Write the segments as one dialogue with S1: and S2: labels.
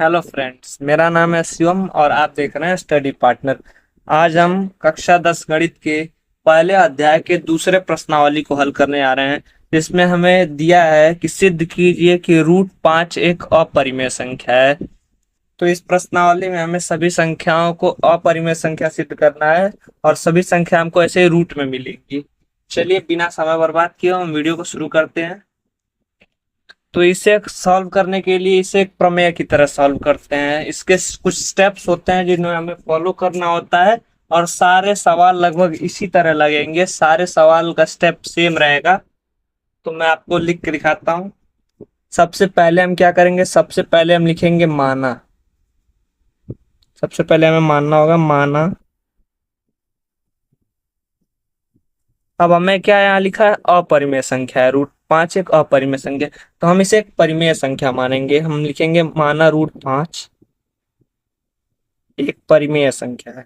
S1: Hello friends, मेरा नाम है शिवम और आप देख रहे हैं स्टडी पार्टनर। आज हम कक्षा 10 गणित के पहले अध्याय के दूसरे प्रश्नावली को हल करने आ रहे हैं, जिसमें हमें दिया है कि सिद्ध कीजिए कि रूट 5 एक अपरिमेय संख्या है। तो इस प्रश्नावली में हमें सभी संख्याओं को अपरिमेय संख्या सिद्ध करना है और सभी संख्या हमको ऐसे ही रूट में मिलेगी। चलिए बिना समय बर्बाद किए हम वीडियो को शुरू करते हैं। तो इसे सॉल्व करने के लिए इसे एक प्रमेय की तरह सॉल्व करते हैं। इसके कुछ स्टेप्स होते हैं जिन्हें हमें फॉलो करना होता है और सारे सवाल लगभग इसी तरह लगेंगे। सारे सवाल का स्टेप सेम रहेगा। तो मैं आपको लिख के दिखाता हूँ। सबसे पहले हम क्या करेंगे, सबसे पहले हम लिखेंगे माना। सबसे पहले हमें मानना होगा माना। अब हमें क्या यहाँ लिखा है, अपरिमेय संख्या है। रूट 5 एक अपरिमेय संख्या, तो हम इसे एक परिमेय संख्या मानेंगे। हम लिखेंगे माना रूट 5 एक परिमेय संख्या है।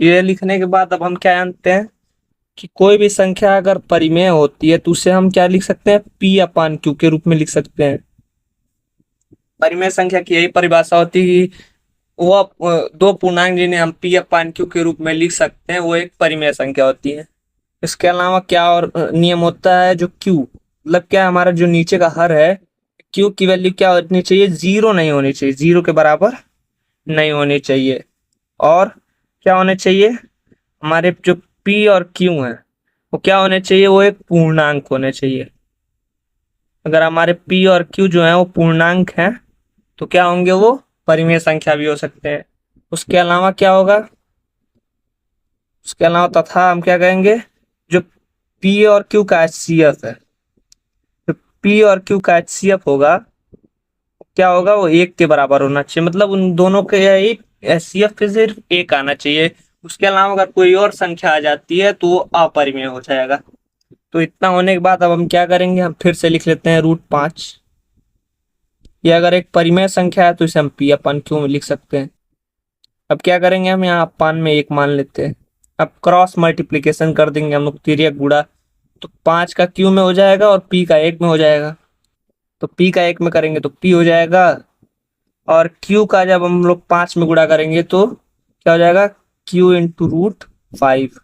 S1: ये लिखने के बाद अब हम क्या जानते हैं कि कोई भी संख्या अगर परिमेय होती है तो उसे हम क्या लिख सकते हैं, पी अपान क्यू के रूप में लिख सकते हैं। परिमेय संख्या की यही परिभाषा होती है कि दो पूर्णांक जिन्हें हम पी अपान क्यू के रूप में लिख सकते हैं वो एक परिमेय संख्या होती है। इसके अलावा क्या और नियम होता है, जो क्यू मतलब क्या, हमारा जो नीचे का हर है, क्यू की वैल्यू क्या होनी चाहिए, जीरो नहीं होनी चाहिए, जीरो के बराबर नहीं होनी चाहिए। और क्या होने चाहिए, हमारे जो पी और क्यू है वो क्या होने चाहिए, वो एक पूर्णांक होने चाहिए। अगर हमारे पी और क्यू जो है वो पूर्णांक हैं तो क्या होंगे, वो परिमेय संख्या भी हो सकते हैं। उसके अलावा क्या होगा, उसके अलावा तथा हम क्या कहेंगे, जो पी और क्यू का एचसीएफ है, जो पी और क्यू का एचसीएफ होगा क्या होगा, वो एक के बराबर होना चाहिए। मतलब उन दोनों के एक एचसीएफ पे सिर्फ एक आना चाहिए। उसके अलावा अगर कोई और संख्या आ जाती है तो वो अपरिमेय हो जाएगा। तो इतना होने के बाद अब हम क्या करेंगे, हम फिर से लिख लेते हैं रूट 5। ये अगर एक परिमेय संख्या है तो इसे हम पी अपन क्यू में लिख सकते हैं। अब क्या करेंगे, हम यहाँ अपान में एक मान लेते हैं। अब क्रॉस मल्टीप्लीकेशन कर देंगे हम लोग, तिर्यक गुणा। तो 5 का क्यू में हो जाएगा और पी का एक में हो जाएगा। तो पी का एक में करेंगे तो पी हो जाएगा, और क्यू का जब हम लोग 5 में गुणा करेंगे तो क्या हो जाएगा, क्यू इंटू रूट 5।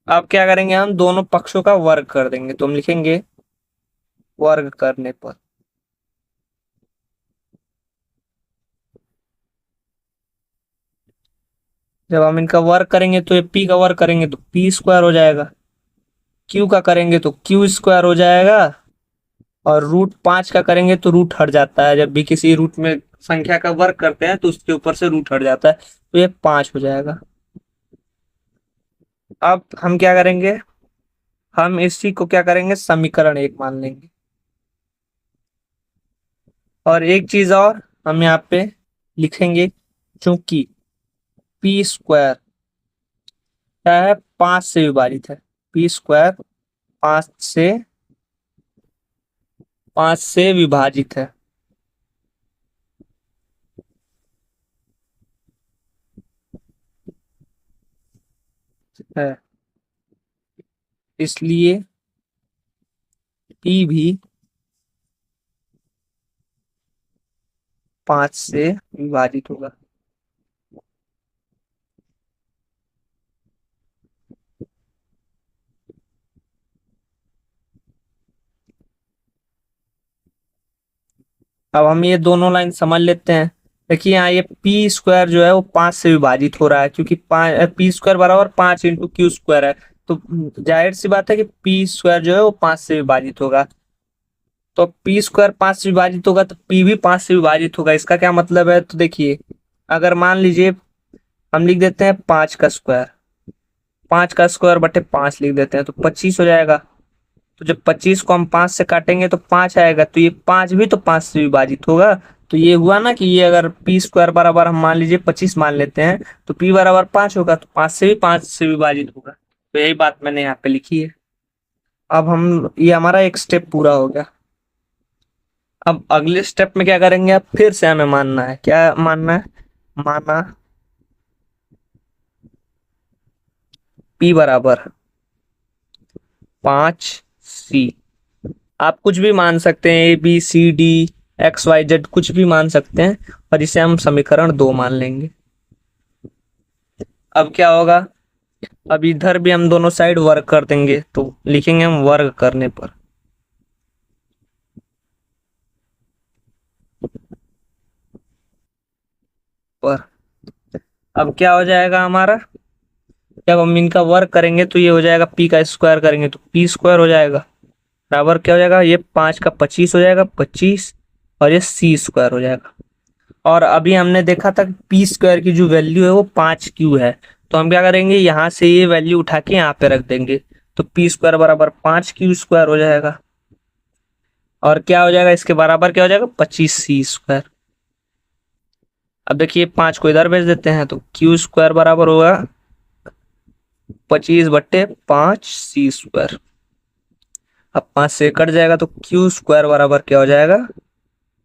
S1: अब क्या करेंगे, हम दोनों पक्षों का वर्ग कर देंगे। तो हम लिखेंगे वर्ग करने पर जब हम इनका वर्ग करेंगे तो ये पी का वर्ग करेंगे तो पी स्क्वायर हो जाएगा, क्यू का करेंगे तो क्यू स्क्वायर हो जाएगा, और रूट 5 का करेंगे तो रूट हट जाता है। जब भी किसी रूट में संख्या का वर्ग करते हैं तो उसके ऊपर से रूट हट जाता है, तो ये 5 हो जाएगा। अब हम क्या करेंगे, हम इसी को क्या करेंगे, समीकरण एक मान लेंगे। और एक चीज और हम यहाँ पे लिखेंगे, चूंकि पी स्क्वायर क्या है, 5 से विभाजित है। पी स्क्वायर 5 से 5 से विभाजित है, इसलिए पी भी 5 से विभाजित होगा। अब हम ये दोनों लाइन समझ लेते हैं। देखिए यहाँ ये पी स्क्वायर जो है वो 5 से विभाजित हो रहा है, क्योंकि पी स्क्वायर बराबर 5 इंटू क्यू स्क्वायर है। तो जाहिर सी बात है कि पी स्क्वायर जो है वो 5 से विभाजित होगा। तो पी स्क्वायर 5 से विभाजित होगा तो पी भी 5 से विभाजित होगा। इसका क्या मतलब है, तो देखिए अगर मान लीजिए हम लिख देते हैं 5 का स्क्वायर, 5 का स्क्वायर बटे 5 लिख देते हैं तो 25 हो जाएगा। तो जब 25 को हम 5 से काटेंगे तो 5 आएगा, तो ये 5 भी तो 5 से विभाजित होगा। तो ये हुआ ना कि ये अगर पी स्क्वायर बराबर हम मान लीजिए 25 मान लेते हैं तो पी बराबर 5 होगा, तो 5 से भी 5 से विभाजित होगा। तो यही बात मैंने यहाँ पे लिखी है। अब हम ये हमारा एक स्टेप पूरा हो गया। अब अगले स्टेप में क्या करेंगे, अब फिर से हमें मानना है, क्या मानना है, माना P बराबर 5C। आप कुछ भी मान सकते हैं, ABCD XYZ कुछ भी मान सकते हैं, और इसे हम समीकरण 2 मान लेंगे। अब क्या होगा, अब इधर भी हम दोनों साइड वर्ग कर देंगे, तो लिखेंगे हम वर्ग करने पर अब क्या हो जाएगा हमारा, जब हम इनका वर्ग करेंगे तो ये हो जाएगा, पी का स्क्वायर करेंगे तो पी स्क्वायर हो जाएगा, बराबर क्या हो जाएगा, ये 5 का 25 हो जाएगा 25, और ये सी स्क्वायर हो जाएगा। और अभी हमने देखा था कि पी स्क्वायर की जो वैल्यू है वो 5Q है, तो हम क्या करेंगे, यहाँ से ये वैल्यू उठा के यहाँ पे रख देंगे, तो पी स्क्वायर बराबर 5Q स्क्वायर हो जाएगा, और क्या हो जाएगा, इसके बराबर क्या हो जाएगा, 25C स्क्वायर। अब देखिए 5 को इधर भेज देते हैं, तो क्यू स्क्वायर बराबर होगा 25/5C स्क्वायर। अब 5 से कट जाएगा, तो क्यू स्क्वायर बराबर क्या हो जाएगा,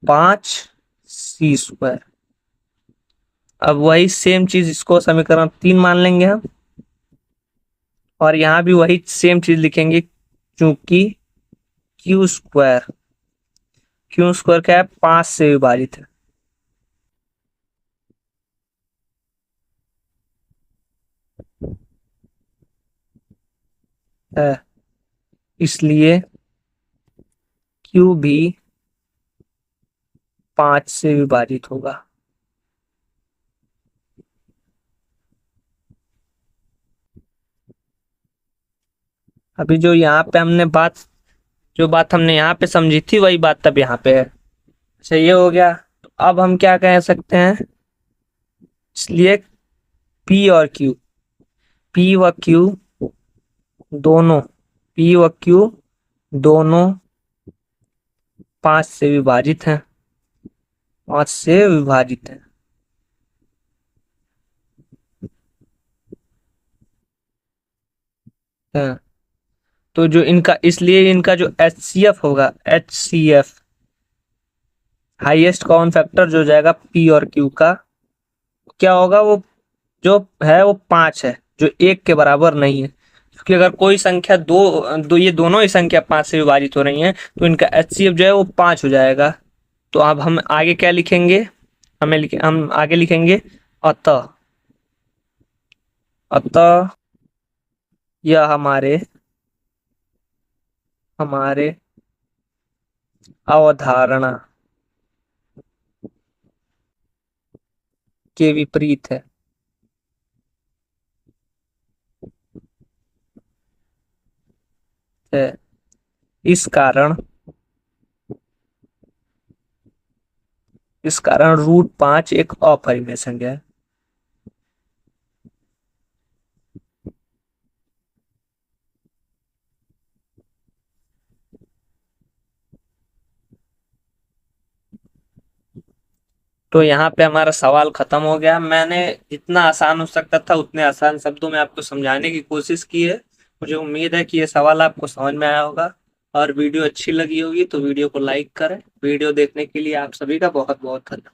S1: 5C स्क्वायर। अब वही सेम चीज, इसको समीकरण 3 मान लेंगे हम, और यहाँ भी वही सेम चीज लिखेंगे, क्योंकि क्यू स्क्वायर, क्यू स्क्वायर क्या है, 5 से विभाजित है, इसलिए क्यू भी 5 से विभाजित होगा। अभी जो यहाँ पे हमने बात, जो बात हमने यहाँ पे समझी थी वही बात तब यहाँ पे है। अच्छा ये हो गया, तो अब हम क्या कह सकते हैं, इसलिए पी और क्यू, पी व क्यू दोनों, पी व क्यू दोनों 5 से विभाजित हैं, 5 से विभाजित है। हाँ, तो जो इनका, इसलिए इनका जो HCF होगा, HCF हाईएस्ट कॉमन फैक्टर जो जाएगा पी और क्यू का, क्या होगा, वो जो है वो 5 है, जो 1 के बराबर नहीं है, क्योंकि अगर कोई संख्या दो ये दोनों ही संख्या 5 से विभाजित हो रही हैं, तो इनका HCF जो है वो 5 हो जाएगा। तो अब हम आगे क्या लिखेंगे, हम आगे लिखेंगे अतः, अतः यह हमारे हमारे अवधारणा के विपरीत है। इस कारण √5 एक अपरिमेय संख्या है। तो यहाँ पे हमारा सवाल खत्म हो गया। मैंने जितना आसान हो सकता था उतने आसान शब्दों में आपको समझाने की कोशिश की है। मुझे उम्मीद है कि ये सवाल आपको समझ में आया होगा, और वीडियो अच्छी लगी होगी तो वीडियो को लाइक करें। वीडियो देखने के लिए आप सभी का बहुत बहुत धन्यवाद।